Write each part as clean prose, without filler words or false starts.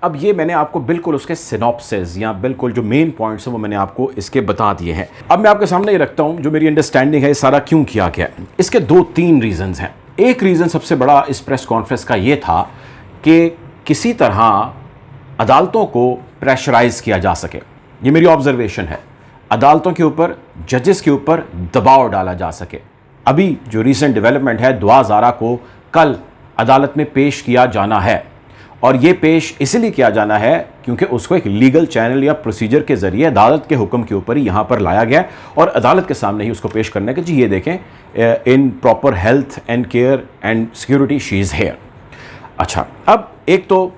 اب یہ میں نے آپ کو بالکل اس کے سینوپسز یا بالکل جو مین پوائنٹس ہیں وہ میں نے آپ کو اس کے بتا دیے ہیں. اب میں آپ کے سامنے یہ رکھتا ہوں جو میری انڈرسٹینڈنگ ہے سارا کیوں کیا گیا. اس کے 2-3 ریزنز ہیں. ایک ریزن سب سے بڑا اس پریس کانفرنس کا یہ تھا کہ کسی طرح عدالتوں کو پریشرائز کیا جا سکے. یہ میری آبزرویشن ہے. عدالتوں کے اوپر، ججز کے اوپر دباؤ ڈالا جا سکے. ابھی جو ریسنٹ ڈیولپمنٹ ہے، دعا زارا کو کل عدالت میں پیش کیا جانا ہے، اور یہ پیش اس لیے کیا جانا ہے کیونکہ اس کو ایک لیگل چینل یا پروسیجر کے ذریعے عدالت کے حکم کے اوپر ہی یہاں پر لایا گیا اور عدالت کے سامنے ہی اس کو پیش کرنے کے جی یہ دیکھیں in proper health and care and security she is here. اچھا، اب ایک تو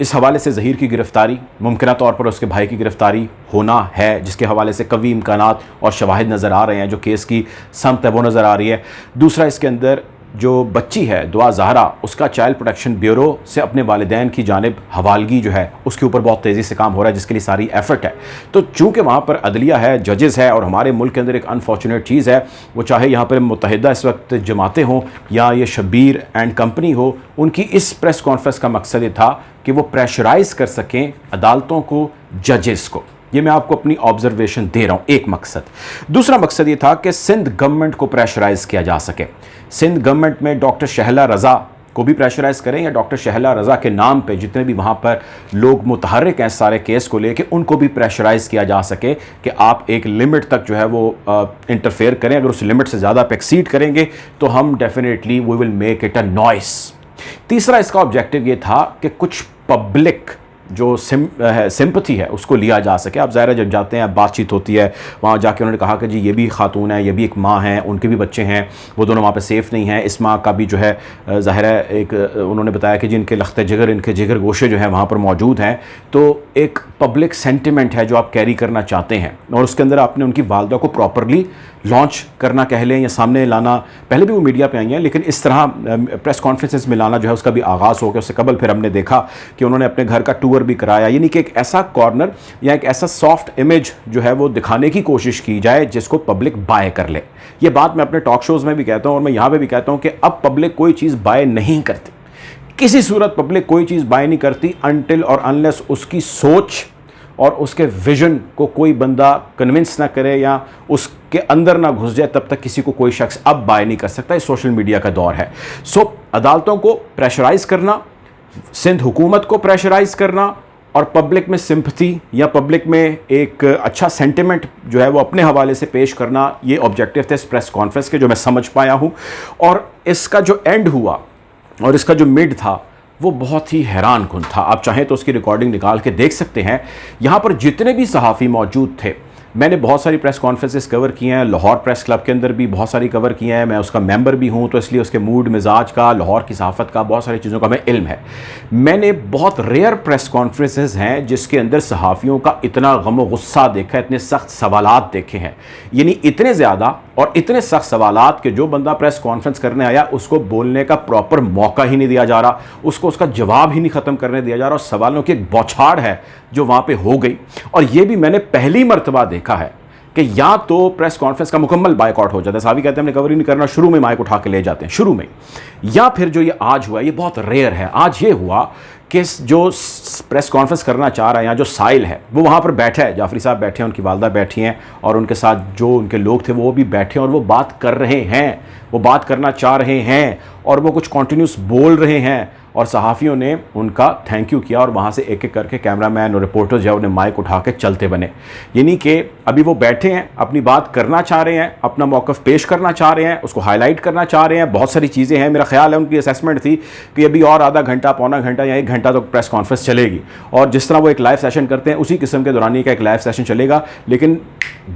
اس حوالے سے ظہیر کی گرفتاری، ممکنہ طور پر اس کے بھائی کی گرفتاری ہونا ہے، جس کے حوالے سے قوی امکانات اور شواہد نظر آ رہے ہیں، جو کیس کی سمت ہے وہ نظر آ رہی ہے. دوسرا، اس کے اندر جو بچی ہے دعا زہرا، اس کا چائلڈ پروٹیکشن بیورو سے اپنے والدین کی جانب حوالگی جو ہے اس کے اوپر بہت تیزی سے کام ہو رہا ہے، جس کے لیے ساری ایفرٹ ہے. تو چونکہ وہاں پر عدلیہ ہے، ججز ہے، اور ہمارے ملک کے اندر ایک انفارچونیٹ چیز ہے، وہ چاہے یہاں پر متحدہ اس وقت جماعتیں ہوں یا یہ شبیر اینڈ کمپنی ہو، ان کی اس پریس کانفرنس کا مقصد یہ تھا کہ وہ پریشرائز کر سکیں عدالتوں کو، ججز کو. یہ میں آپ کو اپنی آبزرویشن دے رہا ہوں، ایک مقصد. دوسرا مقصد یہ تھا کہ سندھ گورنمنٹ کو پریشرائز کیا جا سکے. سندھ گورنمنٹ میں ڈاکٹر شہلہ رضا کو بھی پریشرائز کریں، یا ڈاکٹر شہلہ رضا کے نام پہ جتنے بھی وہاں پر لوگ متحرک ہیں سارے کیس کو لے کے، ان کو بھی پریشرائز کیا جا سکے کہ آپ ایک لمٹ تک جو ہے وہ انٹرفیئر کریں. اگر اس لمٹ سے زیادہ پہ ایکسیڈ کریں گے تو ہم definitely we will make it a noise. تیسرا اس کا آبجیکٹو یہ تھا کہ کچھ پبلک جو سمپتھی ہے اس کو لیا جا سکے. آپ ظاہر ہے جب جاتے ہیں بات چیت ہوتی ہے، وہاں جا کے انہوں نے کہا کہ جی یہ بھی خاتون ہے، یہ بھی ایک ماں ہیں، ان کے بھی بچے ہیں، وہ دونوں وہاں پہ سیف نہیں ہیں. اس ماں کا بھی جو ہے ظاہر ہے ایک انہوں نے بتایا کہ جی ان کے لخت جگر، ان کے جگر گوشے جو ہیں وہاں پر موجود ہیں. تو ایک پبلک سینٹیمنٹ ہے جو آپ کیری کرنا چاہتے ہیں، اور اس کے اندر آپ نے ان کی والدہ کو پراپرلی لانچ کرنا کہہ لیں یا سامنے لانا. پہلے بھی وہ میڈیا پہ آئی ہیں، لیکن اس طرح پریس کانفرنسز میں لانا جو ہے اس کا بھی آغاز ہو گیا. اس سے قبل پھر ہم نے دیکھا کہ انہوں نے اپنے گھر کا ٹور بھی کرایا. یعنی کہ ایک ایسا کارنر یا ایک ایسا سافٹ امیج جو ہے وہ دکھانے کی کوشش کی جائے جس کو پبلک بائے کر لے. یہ بات میں اپنے ٹاک شوز میں بھی کہتا ہوں اور میں یہاں پہ بھی کہتا ہوں کہ اب پبلک کوئی چیز بائے نہیں کرتی. کسی صورت پبلک کوئی چیز بائے نہیں کرتی انٹل اور انلیس اس کی سوچ اور اس کے ویژن کو کوئی بندہ کنونس نہ کرے یا اس کے اندر نہ گھس جائے، تب تک کسی کو کوئی شخص اب بائے نہیں کر سکتا. یہ سوشل میڈیا کا دور ہے. سو عدالتوں کو پریشرائز کرنا، سندھ حکومت کو پریشرائز کرنا، اور پبلک میں سمپتھی یا پبلک میں ایک اچھا سینٹیمنٹ جو ہے وہ اپنے حوالے سے پیش کرنا، یہ آبجیکٹیو تھے اس پریس کانفرنس کے جو میں سمجھ پایا ہوں. اور اس کا جو اینڈ ہوا اور اس کا جو مڈ تھا وہ بہت ہی حیران کن تھا. آپ چاہیں تو اس کی ریکارڈنگ نکال کے دیکھ سکتے ہیں. یہاں پر جتنے بھی صحافی موجود تھے، میں نے بہت ساری پریس کانفرنسز کور کی ہیں، لاہور پریس کلب کے اندر بھی بہت ساری کور کی ہیں. میں اس کا ممبر بھی ہوں، تو اس لیے اس کے موڈ مزاج کا، لاہور کی صحافت کا، بہت ساری چیزوں کا ہمیں علم ہے. میں نے بہت ریئر پریس کانفرنسز ہیں جس کے اندر صحافیوں کا اتنا غم و غصہ دیکھا، اتنے سخت سوالات دیکھے ہیں. یعنی اتنے زیادہ اور اتنے سخت سوالات کہ جو بندہ پریس کانفرنس کرنے آیا اس کو بولنے کا پراپر موقع ہی نہیں دیا جا رہا، اس کو اس کا جواب ہی نہیں ختم کرنے دیا جا رہا، اور سوالوں کی ایک بوچھاڑ ہے جو وہاں پہ ہو گئی. اور یہ بھی میں نے پہلی مرتبہ دیکھا ہے کہ یا تو پریس کانفرنس کا مکمل بائیک آؤٹ ہو جاتا ہے، صحافی کہتے ہیں ہم نے کور ہی نہیں کرنا، شروع میں مائک اٹھا کے لے جاتے ہیں شروع میں، یا پھر جو یہ آج ہوا یہ بہت ریئر ہے. آج یہ ہوا کہ جو پریس کانفرنس کرنا چاہ رہا ہے یا جو سائل ہے وہ وہاں پر بیٹھا ہے، جعفری صاحب بیٹھے ہیں، ان کی والدہ بیٹھی ہیں، اور ان کے ساتھ جو ان کے لوگ تھے وہ بھی بیٹھے ہیں، اور وہ بات کر رہے ہیں، وہ بات کرنا چاہ رہے ہیں، اور وہ کچھ کنٹینیوس بول رہے ہیں. اور صحافیوں نے ان کا تھینک یو کیا، اور وہاں سے ایک ایک کر کے کیمرہ مین اور رپورٹر جو ہے انہیں مائک اٹھا کے چلتے بنے. یعنی کہ ابھی وہ بیٹھے ہیں، اپنی بات کرنا چاہ رہے ہیں، اپنا موقف پیش کرنا چاہ رہے ہیں، اس کو ہائی لائٹ کرنا چاہ رہے ہیں. بہت ساری چیزیں ہیں. میرا خیال ہے ان کی اسیسمنٹ تھی کہ ابھی اور آدھا گھنٹہ، پونا گھنٹہ یا 1 گھنٹہ تو پریس کانفرنس چلے گی، اور جس طرح وہ ایک لائیو سیشن کرتے ہیں اسی قسم کے دورانی کا ایک لائیو سیشن چلے گا. لیکن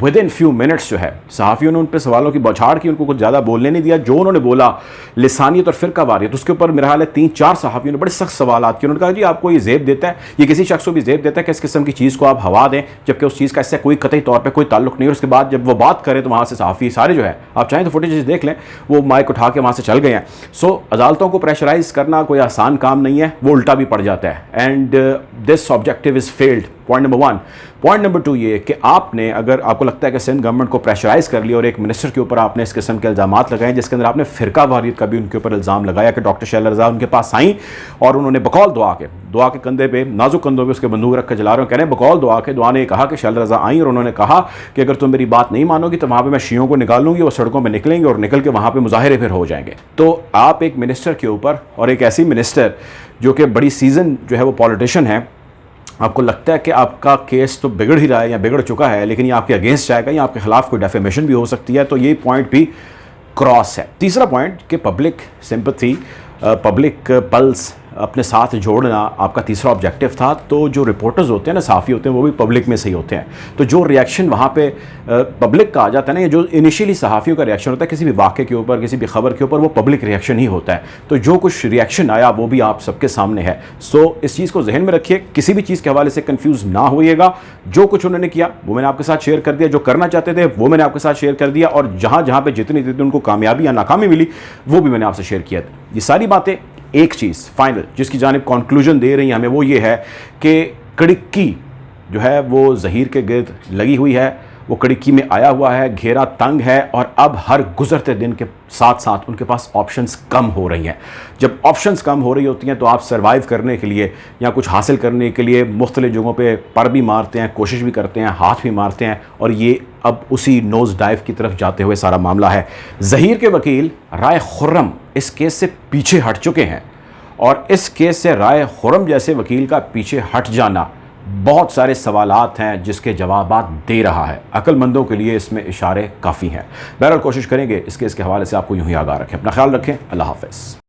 ود ان فیو منٹس جو ہے صحافیوں نے ان پہ سوالوں کی بوچھاڑ کی، ان کو کچھ زیادہ بولنے نہیں دیا. جو انہوں نے بولا لسانیت اور فرقہ واریت، اس کے اوپر میرا خیال ہے 3-4 صحافیوں نے بڑے سخت سوالات کیے. انہوں نے کہا جی آپ کو یہ زیب دیتا ہے، یہ کسی شخص کو بھی زیب دیتا ہے کہ اس قسم کی چیز کو آپ ہوا دیں جبکہ اس چیز کا اس سے کوئی قطعی طور پہ کوئی تعلق نہیں. اور اس کے بعد جب وہ بات کرے تو وہاں سے صحافی سارے جو ہے، آپ چاہیں تو فوٹیجز دیکھ لیں، وہ مائک اٹھا کے وہاں سے چل گئے ہیں. سو عدالتوں کو پریشرائز کرنا کوئی آسان کام نہیں ہے، وہ الٹا بھی پڑ جاتا ہے. And this objective is field. Point number 1. Point number 2 یہ کہ آپ نے، اگر آپ کو لگتا ہے کہ سندھ گورنمنٹ کو پریشرائز کر لیا اور ایک منسٹر کے اوپر آپ نے اس قسم کے الزامات لگائیں جس کے اندر آپ نے فرقہ واریت کا بھی ان کے اوپر الزام لگایا کہ ڈاکٹر شیلا رضا ان کے پاس آئیں اور انہوں نے بقول دعا کے کندھے پہ، نازک کندھوں پہ اس کے بندوق رکھ کے جلا رہے ہیں، کہہ رہے ہیں بقول دعا نے یہ کہا کہ شیلا رضا آئیں اور انہوں نے کہا کہ اگر تم میری بات نہیں مانو گی تو وہاں پہ میں شیعوں کو نکالوں گی، وہ سڑکوں پہ نکلیں گے اور نکل کے وہاں پہ مظاہرے پھر ہو جائیں گے۔ تو آپ ایک منسٹر کے اوپر، اور ایک ایسی منسٹر جو کہ بڑی سیزن جو ہے وہ پولیٹیشین ہے، آپ کو لگتا ہے کہ آپ کا کیس تو بگڑ ہی رہا ہے یا بگڑ چکا ہے، لیکن یہ آپ کے اگینسٹ جائے گا یا آپ کے خلاف کوئی ڈیفیمیشن بھی ہو سکتی ہے، تو یہ پوائنٹ بھی کراس ہے۔ تیسرا پوائنٹ کہ پبلک سمپتھی، پبلک پلس اپنے ساتھ جوڑنا آپ کا تیسرا آبجیکٹو تھا۔ تو جو رپورٹرز ہوتے ہیں نا، صحافی ہوتے ہیں، وہ بھی پبلک میں سے ہی ہوتے ہیں، تو جو ریاکشن وہاں پہ پبلک کا آ جاتا ہے نا، یہ جو انیشیلی صحافیوں کا ریاکشن ہوتا ہے کسی بھی واقعے کے اوپر، کسی بھی خبر کے اوپر، وہ پبلک ریاکشن ہی ہوتا ہے۔ تو جو کچھ ریاکشن آیا وہ بھی آپ سب کے سامنے ہے۔ سو اس چیز کو ذہن میں رکھیے، کسی بھی چیز کے حوالے سے کنفیوز نہ ہوئیے گا۔ جو کچھ انہوں نے کیا وہ میں نے آپ کے ساتھ شیئر کر دیا، جو کرنا چاہتے تھے وہ میں نے آپ کے ساتھ شیئر کر دیا، اور جہاں پہ جتنی ان کو کامیابی یا ناکامی ملی وہ بھی میں نے آپ سے شیئر کیا۔ یہ ساری باتیں ایک چیز فائنل جس کی جانب کنکلوژن دے رہی ہیں ہمیں، وہ یہ ہے کہ کڑکی جو ہے وہ ظہیر کے گرد لگی ہوئی ہے، وہ کڑکی میں آیا ہوا ہے، گھیرا تنگ ہے، اور اب ہر گزرتے دن کے ساتھ ساتھ ان کے پاس آپشنز کم ہو رہی ہیں۔ جب آپشنز کم ہو رہی ہوتی ہیں تو آپ سروائیو کرنے کے لیے یا کچھ حاصل کرنے کے لیے مختلف جگہوں پہ پر بھی مارتے ہیں، کوشش بھی کرتے ہیں، ہاتھ بھی مارتے ہیں، اور یہ اب اسی نوز ڈائیو کی طرف جاتے ہوئے سارا معاملہ ہے۔ ظہیر کے وکیل رائے خرم اس کیس سے پیچھے ہٹ چکے ہیں، اور اس کیس سے رائے خرم جیسے وکیل کا پیچھے ہٹ جانا بہت سارے سوالات ہیں جس کے جوابات دے رہا ہے۔ عقل مندوں کے لیے اس میں اشارے کافی ہیں۔ بہرحال کوشش کریں گے اس کیس کے حوالے سے آپ کو یوں ہی آگاہ رکھیں۔ اپنا خیال رکھیں۔ اللہ حافظ۔